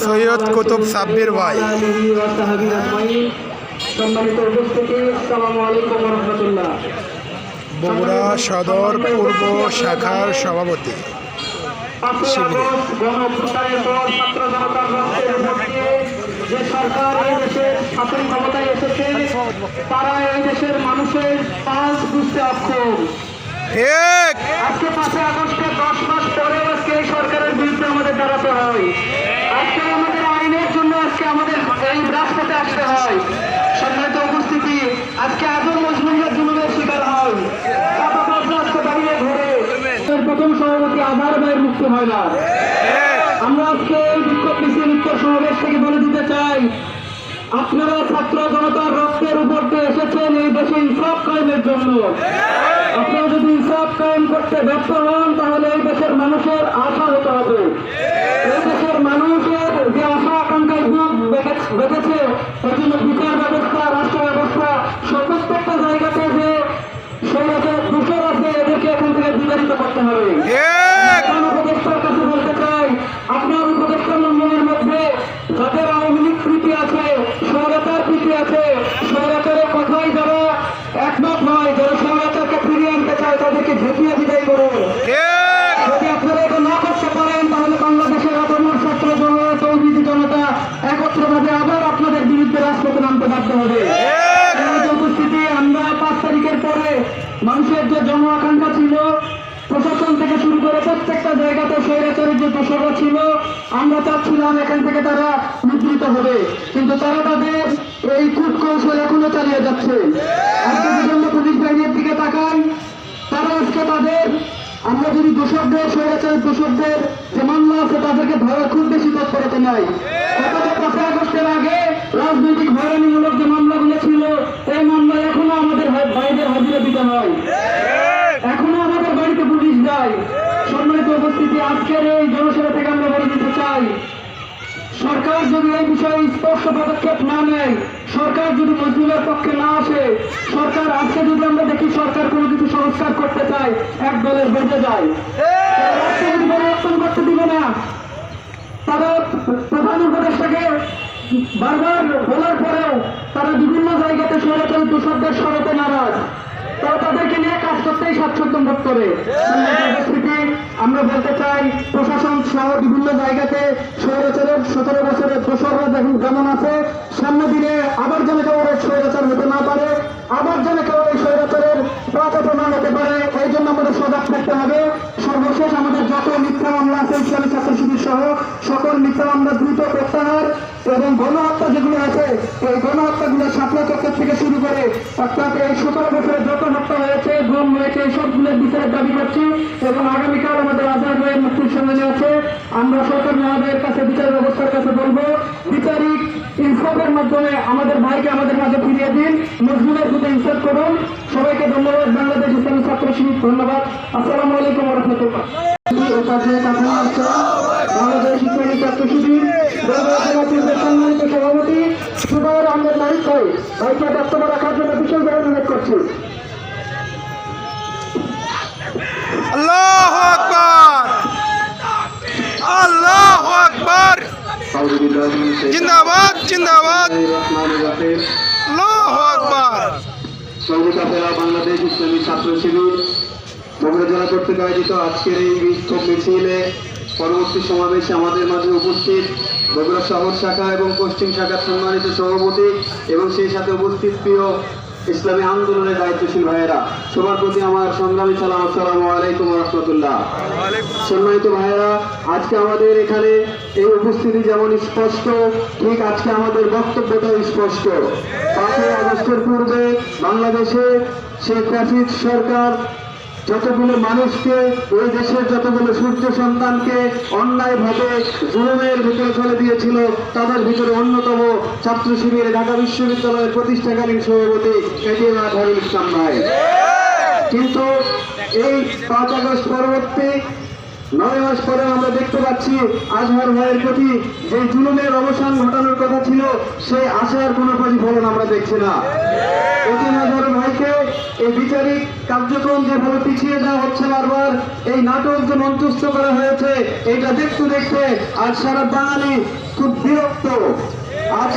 সৈয়দ কুতুব সাব্বির ভাই। সম্মানিত উপস্থিতি, আসসালামু আলাইকুম ওয়া রাহমাতুল্লাহ। বগুড়া সদর পূর্ব শাখার সভাপতি। যে সরকার এই দেশের শাসন ক্ষমতায় এসেছে, তারা এই দেশের মানুষের পালস বুঝতে অক্ষম। আজকে 5 আগস্টে 10 মাস পরে আজকে এই সরকারের বিরুদ্ধে আমাদের দাঁড়াতে হয়। আজকে আমাদের আইনের জন্য আজকে আমাদের এই রাজপথে আসতে হয়। সম্মানিত উপস্থিতি, আজকে আজম মজলুমের জুলুমের শিকার হয়। আজকে দাঁড়িয়ে ঘুরে প্রথম সভাপতি আধার ভাইয়ের মুক্তি হয় না। আমরা আজকে এই বিক্ষোভ মিছিল উত্তর সমাবেশ থেকে বলে দিতে চাই, আপনারা ছাত্র জনতার রক্তের উপর দিয়ে এসেছেন এই দেশে ইনসাফ কায়েমের জন্য। আপনারা যদি ইনসাফ কায়েম করতে ব্যর্থ হন, তাহলে এই দেশের মানুষের আশা হতে হবে। এই দেশের মানুষের যে আশা আকাঙ্ক্ষায় বুক বেঁধেছে, এর জন্য বিচার ব্যবস্থা, রাষ্ট্র ব্যবস্থা, প্রত্যেকটা জায়গাতে যে সৈয়দের দোষর আছে, এদেরকে এখান থেকে বিতাড়িত করতে হবে। উপদেষ্টার কাছে বলতে চাই, আপনার উপদেষ্টা মন্ডলীর মধ্যে যাদের আওয়ামী লীগ প্রীতি আছে, স্বৈরাচার প্রীতি আছে, স্বৈরাচারের কথাই যারা একমত হয়, যারা স্বৈরাচারকে ফিরিয়ে আনতে চায়, তাদেরকে ঝুঁকিয়ে বিদায় করুন। যদি আপনারা এটা না করতে পারেন, তাহলে বাংলাদেশের আপামর ছাত্র জনতা, তৌহিদি জনতা একত্রভাবে আবার আপনাদের বিরুদ্ধে রাজপথে নামতে বাধ্য হবে। উপস্থিতি, আমরা 5 তারিখের পরে মানুষের যে জন আকাঙ্ক্ষা ছিল, প্রশাসন থেকে শুরু করে প্রত্যেকটা জায়গাতে স্বৈরাচারের যে দোষরা ছিল, আমরা চাচ্ছিলাম এখান থেকে তারা নিবৃত হবে, কিন্তু তারা তাদের এই কূটকৌশল এখনো চালিয়ে যাচ্ছে। আজকে বিভিন্ন পুলিশ বাহিনীর দিকে তাকাই, তারা আজকে তাদের, আমরা যদি দোষকদের, স্বৈরাচারের দোষকদের যে মামলা আছে, তাদেরকে ধরা খুব বেশি তৎপরতা নাই। অথচ 5 আগস্টের আগে রাজনৈতিক হয়রানিমূলক যে মামলাগুলো ছিল, এই মামলায় এখনো আমাদের ভাইদের হাজিরা দিতে হয়, এখনো আমাদের বাড়িতে পুলিশ যায়। সম্মানিত উপস্থিতি, আজকের এই জনসভা থেকে আমরা বলে দিতে চাই, সরকার যদি এই বিষয়ে স্পষ্ট পদক্ষেপ না নেয়, সরকার যদি মজলুমের পক্ষে না আসে, সরকার আজকে যদি আমরা দেখি সরকার কোনো কিছু সংস্কার করতে চায়, এক দলের বেঁধে যায়, পরিবর্তন করতে দিবে না। তারা প্রধান উপদেষ্টাকে বারবার বলার পরেও তারা বিভিন্ন জায়গাতে স্বৈরাচারী দোষরদের সরাতে নারাজ, তারা তাদেরকে নিয়ে কাজ করতেই স্বাচ্ছন্দ্য বোধ করে। আমরা বলতে চাই, প্রশাসন সহ বিভিন্ন জায়গাতে স্বৈরাচারের 17 বছরের দোষররা যেমন আছে, সামনে দিনে আবার যেন কেউ স্বৈরাচার হতে না পারে, আবার যেন কেউ এই স্বৈরাচারের প্রমাণ হতে পারে, এই জন্য আমাদের সজাগ থাকতে হবে। সর্বশেষ, আমাদের যত মিথ্যা মামলা আছে ইসলামী ছাত্র শিবির সহ সকল মিথ্যা মামলা দ্রুত প্রত্যাহার, এবং গণহত্যা যেগুলো আছে, এই গণহত্যাগুলো শাপলা চক্কর থেকে শুরু করে অর্থাৎ এই 17 বছরে যত হত্যা হয়েছে, গুম হয়েছে, সবগুলোর বিচারের দাবি করছি। এবং আগামীকাল আমাদের আজহার ভাইয়ের মুক্তির সম্মেলন আছে, আমরা সরকার মহোদয়ের কাছে, বিচার ব্যবস্থার কাছে বলবো, বিচারিক ইনসাফের মাধ্যমে আমাদের ভাইকে আমাদের মাঝে ফিরিয়ে দিন, মজলুমের প্রতি ইনসাফ করুন। সবাইকে ধন্যবাদ। বাংলাদেশ ইসলামী ছাত্র শিবির, ধন্যবাদ। আসসালামু আলাইকুম ওয়া রাহমাতুল্লাহ। বাংলাদেশ ইসলামী ছাত্র শিবির সম্মানিত সভাপতি সুবাইর আহমেদ নাহিদ ভাই, ভাইকে বক্তব্য রাখার জন্য বিশেষভাবে অনুরোধ করছি। আল্লাহু আকবার, আল্লাহু আকবার, জিন্দাবাদ, জিন্দাবাদ, আল্লাহু আকবার। সৌদি আরব বাংলাদেশ ইসলামী ছাত্র শিবির বগুড়া জেলা কর্তৃক আয়োজিত আজকের এই বিক্ষোভ মিছিলে পরবর্তী সমাবেশে আমাদের মাঝে উপস্থিত বগুড়া শহর শাখা এবং পশ্চিম শাখার সম্মানিত সভাপতি এবং সেই সাথে উপস্থিত প্রিয় ইসলামী আন্দোলনের দায়িত্বশীল ভাইয়েরা, সবার প্রতি আমার সংগ্রামী সালাম, আসসালামু আলাইকুম ওয়া রাহমাতুল্লাহ। সম্মানিত ভাইয়েরা, আজকে আমাদের এখানে এই উপস্থিতি যেমন স্পষ্ট, ঠিক আজকে আমাদের বক্তব্যটাও স্পষ্ট। 5 আগস্টের পূর্বে বাংলাদেশে শেখ হাসিনা সরকার যতগুলো মানুষকে, ওই দেশের যতগুলো সূর্য সন্তানকে অন্যায়ভাবে জুলুমের ভিতরে ফেলে দিয়েছিল, তাদের ভিতরে অন্যতম ছাত্র শিবির ঢাকা বিশ্ববিদ্যালয়ের প্রতিষ্ঠাকালীন সভাপতি এটিএম আজহারুল ইসলাম ভাই। কিন্তু এই 5 আগস্ট পরবর্তী 9 মাস পরে আমরা দেখতে পাচ্ছি আজহার ভাইয়ের প্রতি যে জুলুমের অবসান ঘটানোর কথা ছিল, সেই আশার কোনো প্রতিফলন আমরা দেখছি না। এটিএম আজহারুল ভাইকে এই বিচারিক কার্যক্রম যেভাবে পিছিয়ে দেওয়া হচ্ছে বারবার, এই নাটক যে মঞ্চস্থ করা হয়েছে, এটা দেখতে দেখতে আজ সারা বাঙালি